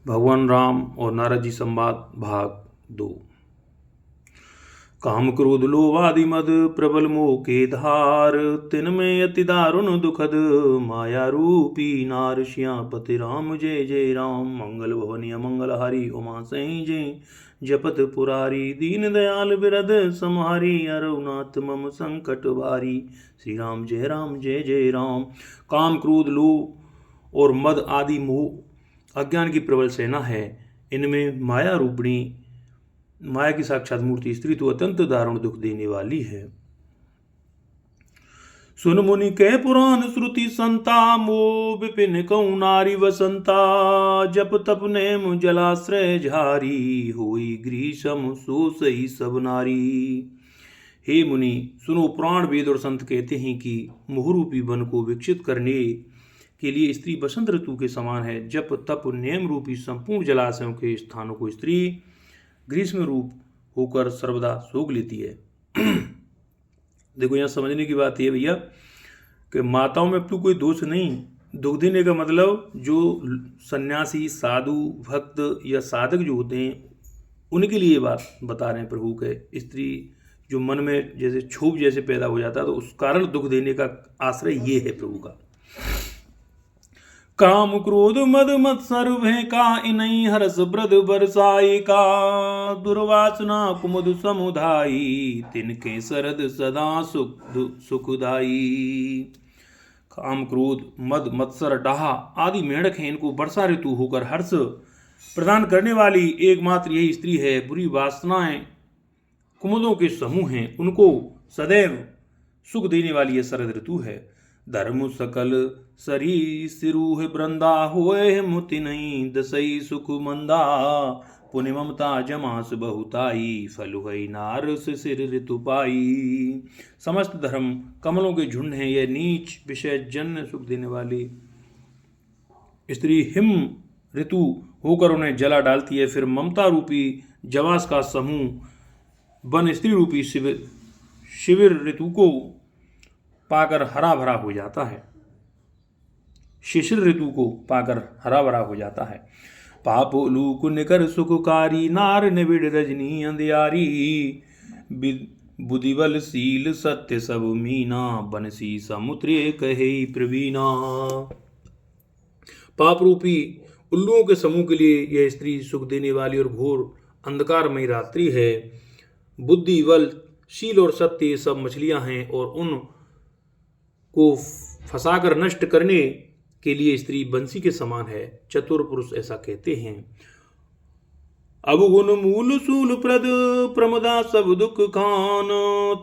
भगवान राम और नारद जी संवाद भाग 2। काम क्रोध लोभ आदि मद प्रबल मोह के धार, तिनमें अति दारुण दुखद माया रूपी नार। श्यापति राम जय जय राम, मंगल भवनीय मंगल हरि उमा सही जय। जपत पुरारी दीन दयाल बिरद समहारी, अरुनाथ मम संकट भारी। श्री राम जय जय राम। काम क्रोध लोभ और मद आदि मोह अज्ञान की प्रबल सेना है। इनमें माया रूपिणी माया की साक्षात मूर्ति स्त्री तो अत्यंत दारुण दुख देने वाली है। सुन मुनि कह पुराण श्रुति संता, मोह विपिन कहूँ नारी वसंता। जप तप नेम जलाश्रय झारी, होई ग्रीसम सो सही सब नारी। हे मुनि सुनो, पुराण वेद और संत कहते हैं कि मोहरूपी वन को विकसित करने के लिए स्त्री बसंत ऋतु के समान है। जप तप नेम रूपी संपूर्ण जलाशयों के स्थानों को स्त्री ग्रीष्म रूप होकर सर्वदा सोख लेती है। देखो, यहाँ समझने की बात यह भैया कि माताओं में तो कोई दोष नहीं। दुख देने का मतलब जो सन्यासी साधु भक्त या साधक जो होते हैं उनके लिए बात बता रहे हैं प्रभु के। स्त्री जो मन में जैसे क्षोभ जैसे पैदा हो जाता है तो उस कारण दुख देने का आश्रय ये है प्रभु का। काम क्रोध मद मत्सर भय का, इनई हरस ब्रद बरसाई का। दुर्वासना कुमुद समुदायी, तिनके सरद सदा सुखदाई। काम क्रोध मद मत्सर डाह आदि मेढक हैं, इनको वर्षा ऋतु होकर हर्ष प्रदान करने वाली एकमात्र यही स्त्री है। बुरी वासनाएं कुमुदों के समूह हैं, उनको सदैव सुख देने वाली यह शरद ऋतु है। धर्म सकल सरी सिरूह वृंदा, होए मुति नहीं दसई सुख मंदा। पुण्य ममता जमास बहुताई, फल हुई नारस सिर ऋतु पाई। समस्त धर्म कमलों के झुंड हैं, यह नीच विषय जन्य सुख देने वाली स्त्री हिम ऋतु होकर उन्हें जला डालती है। फिर ममता रूपी जवास का समूह वन स्त्री रूपी शिविर ऋतु को पाकर हरा भरा हो जाता है। शिशिर ऋतु को पाकर हरा भरा हो जाता है। पाप लूक निकर सुखकारी, नार निबिड़ रजनी अंधियारी। बुद्धिबल शील सत्य सब मीना, बनसी समुद्र कहे प्रवीणा। पाप रूपी उल्लुओं के समूह के लिए यह स्त्री सुख देने वाली और घोर अंधकारमयी रात्रि है। बुद्धि बल शील और सत्य सब मछलियां हैं और उन को फंसाकर नष्ट करने के लिए स्त्री बंसी के समान है। चतुर पुरुष ऐसा कहते हैं। अवगुण मूल सूल प्रद, प्रमदा सब दुख खान।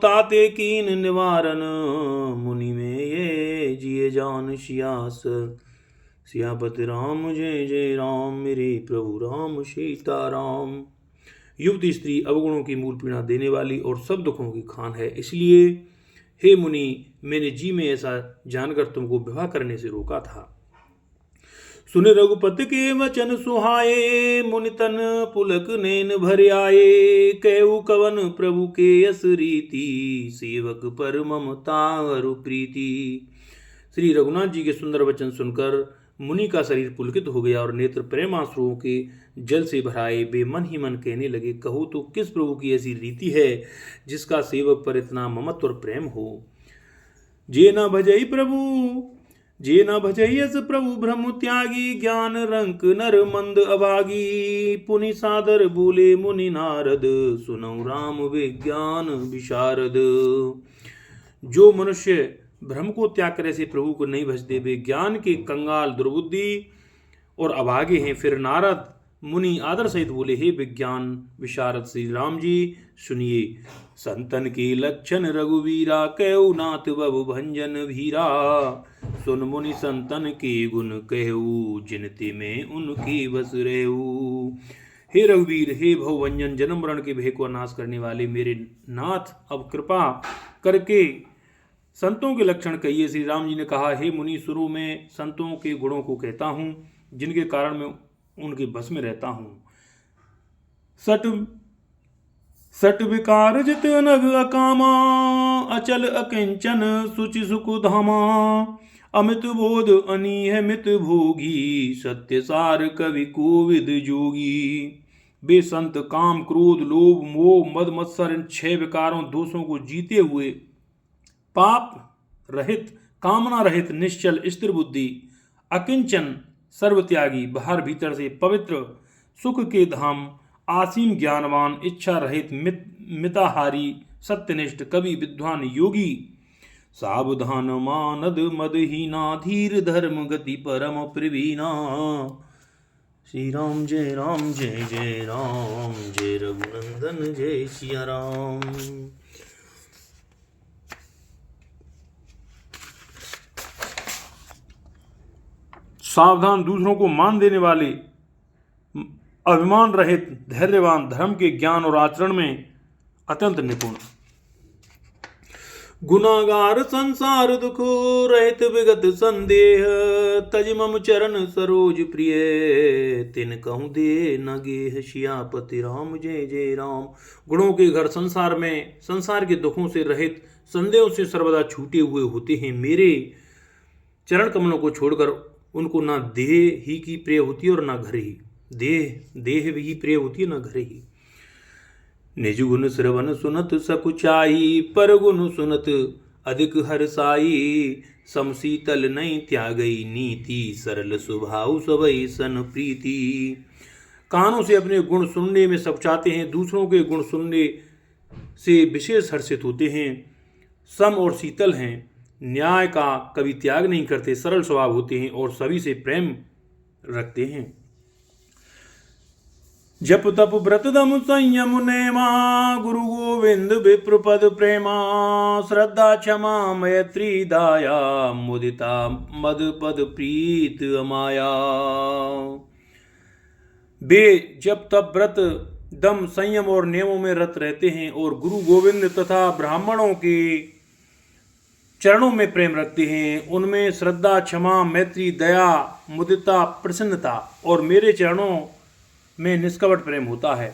ताते कीन निवारण, मुनि में ये जिए जान सियास। सियापति राम जय जय राम, मेरे प्रभु राम सीता राम। युवती स्त्री अवगुणों की मूल पीड़ा देने वाली और सब दुखों की खान है। इसलिए हे मुनि, मैंने जी में ऐसा जानकर तुमको विवाह करने से रोका था। सुन रघुपति के वचन सुहाए, मुनि तन पुलक नैन भर आए। कहु कवन प्रभु के यस रीति, सेवक पर ममता अरु प्रीति। श्री रघुनाथ जी के सुंदर वचन सुनकर मुनि का शरीर पुलकित हो गया और नेत्र प्रेमाश्रुओं के जल से भराए। वे मन ही मन कहने लगे, कहो तो किस प्रभु की ऐसी रीति है जिसका सेवक पर इतना ममत्व और प्रेम हो। जे न भजई प्रभु, जे न भजई अस प्रभु ब्रह्म त्यागी। ज्ञान रंक नर मंद अभागी, पुनि सादर बोले मुनि नारद। सुनौ राम विज्ञान विशारद। जो मनुष्य ब्रह्म को त्याग करे से प्रभु को नहीं भजते, वे ज्ञान के कंगाल दुर्बुद्धि और अभागे हैं। फिर नारद मुनि आदर सहित बोले, हे विज्ञान विशारद श्री राम जी सुनिए। संतन के लक्षण रघुवीरा, कहु नाथ बबु भंजन भीरा। सुन मुनि संतन के गुण कहु, जिनते में उनके बस रहु। हे रघुवीर, हे भवभंजन जन्म मरण के भय को नाश करने वाले मेरे नाथ, अब कृपा करके संतों के लक्षण कहिए। श्री राम जी ने कहा, हे मुनि, शुरू में संतों के गुणों को कहता हूँ, जिनके कारण मैं उनके बस में रहता हूँ। सट विकार जित अनग अकामा, अचल अकिंचन सुचि सुख धामा। अमित बोध अनीह मित भोगी, सत्य सार कवि कोविद जोगी। वे संत काम क्रोध लोभ मोह मद मत्सर इन 6 विकारों दोषों को जीते हुए पाप रहित कामना रहित निश्चल स्थिर बुद्धि अकिंचन सर्वत्यागी बाहर भीतर से पवित्र सुख के धाम आसीम ज्ञानवान इच्छा रहित मिताहारी सत्यनिष्ठ कवि विद्वान योगी सावधान मानद मदहीना धीर धर्म गति परम प्रवीणा। श्री राम जय राम जय जय राम जय रघुनंदन जय सिया राम। सावधान दूसरों को मान देने वाले अभिमान रहित धैर्यवान धर्म के ज्ञान और आचरण में अत्यंत निपुण। गुनागार संसार दुख रहित विगत संदेह तज मम चरण सरोज प्रिय तिन कहूँ दे न गेह सियापति राम जय जय राम। गुणों के घर संसार में संसार के दुखों से रहित संदेहों से सर्वदा छूटे हुए होते हैं। मेरे चरण कमलों को छोड़कर उनको ना देह ही की प्रिय होती है और ना घर ही। देह ही प्रिय होती है ना घर ही। निज गुण श्रवण सुनत सकुचाई पर गुण सुनत अधिक हरसाई। समशीतल नहीं त्यागई नीति सरल स्वभाव सबई सन प्रीति। कानों से अपने गुण सुनने में सकुचाते हैं, दूसरों के गुण सुनने से विशेष हर्षित होते हैं। सम और शीतल हैं, न्याय का कभी त्याग नहीं करते, सरल स्वभाव होते हैं और सभी से प्रेम रखते हैं। जप तप व्रत दम संयम नेमा गुरु गोविंद विप्र पद प्रेमा। श्रद्धा क्षमा मैत्री दाया मुदिता मद पद प्रीत अमाया। वे जप तप व्रत दम संयम और नियमों में रत रहते हैं और गुरु गोविंद तथा ब्राह्मणों के चरणों में प्रेम रखते हैं। उनमें श्रद्धा क्षमा मैत्री दया मुदिता प्रसन्नता और मेरे चरणों में निष्कपट प्रेम होता है।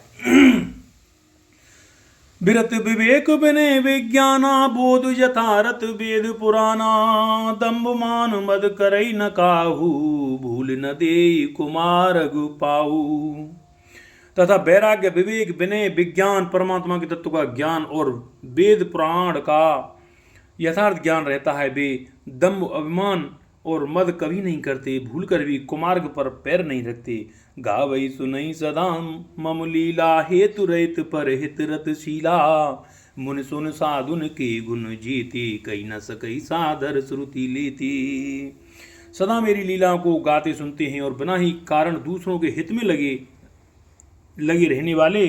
विरत विवेक विनय विज्ञाना बोध यथारथ वेद पुराना। दम्भ मान मद करई न काहू भूल न देई कुमार गु पाऊ। तथा वैराग्य विवेक विनय विज्ञान परमात्मा के तत्व का ज्ञान और वेद पुराण का यथार्थ ज्ञान रहता है। वे दम्भ अभिमान और मद कभी नहीं करते, भूल कर भी कुमार्ग पर पैर नहीं रखते। गावई सुनई सदा मम लीला हेतु रहित पर हित रत शीला। मुन सुन साधुन के गुण जीते कही न सकई सादर श्रुति लेती। सदा मेरी लीला को गाते सुनते हैं और बिना ही कारण दूसरों के हित में लगे रहने वाले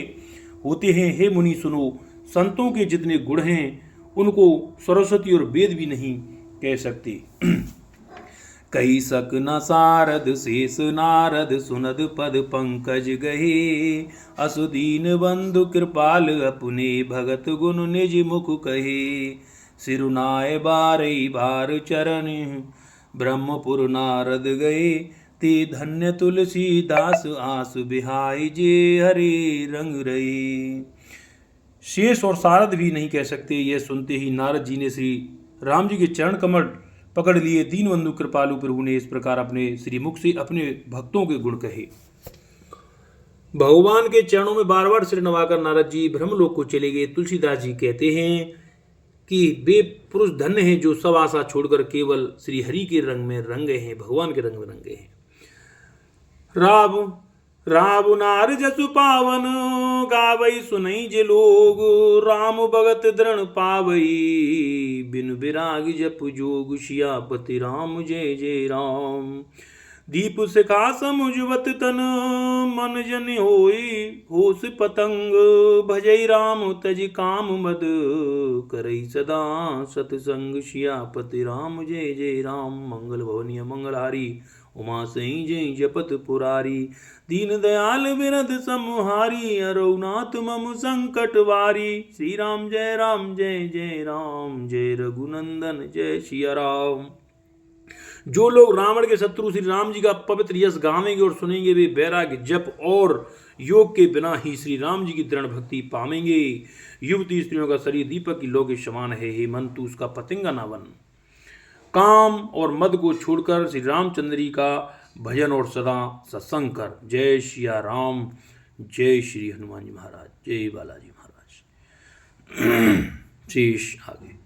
होते हैं। हे मुनि सुनो, संतों के जितने गुण हैं उनको सरस्वती और वेद भी नहीं कह सकते। कही सक न सारद शेष नारद सुनद पद पंकज गहे। असुदीन बंधु कृपाल अपने भगत गुण निज मुख कहे। सिरुनाय बारई बार चरण ब्रह्मपुर नारद गए। ते धन्य तुलसी दास आस बिहाई जे हरे रंग रहे। शेष और सारद भी नहीं कह सकते। यह सुनते ही नारद जी ने श्री राम जी के चरण कमल पकड़ लिए। दीनबंधु कृपालु प्रभु ने इस प्रकार अपने श्री मुख से अपने भक्तों के गुण कहे। भगवान के चरणों में बार बार सिर नवाकर नारद जी ब्रह्मलोक को चले गए। तुलसीदास जी कहते हैं कि वे पुरुष धन्य हैं जो सब आशा छोड़कर केवल श्री हरि के रंग में रंगे हैं, भगवान के रंग में रंगे हैं। राम नार जसु पावन गावई सुनई जे लोग। राम भगत दृढ़ पावई बिन विराग जप जोग। सियापति राम जय जय राम। दीप शिखा समुझवत तन मन जन होई होश पतंग। भजई राम तज काम मद करई सदा सतसंग। सियापति राम जय जय राम। मंगल भवनीय मंगलहारी उमा सई जय जपत पुरारी। दीन दयाल विरध समुहारी अरौनाथ मम संकट वारी। श्री राम जय जय राम जय रघुनंदन जय सिया राम। जो लोग रावण के शत्रु श्री राम जी का पवित्र यश गावेंगे और सुनेंगे वे वैराग्य जप और योग के बिना ही श्री राम जी की दृढ़ भक्ति पावेंगे। युवती स्त्रियों का शरीर दीपक की लौ के समान है, हेमंत उसका पतंगा न बन। काम और मद को छोड़कर श्री रामचंद्र जी का भजन और सदा सत्संग कर। जय सिया राम, जय श्री हनुमान जी महाराज, जय बालाजी महाराज। शीश आगे।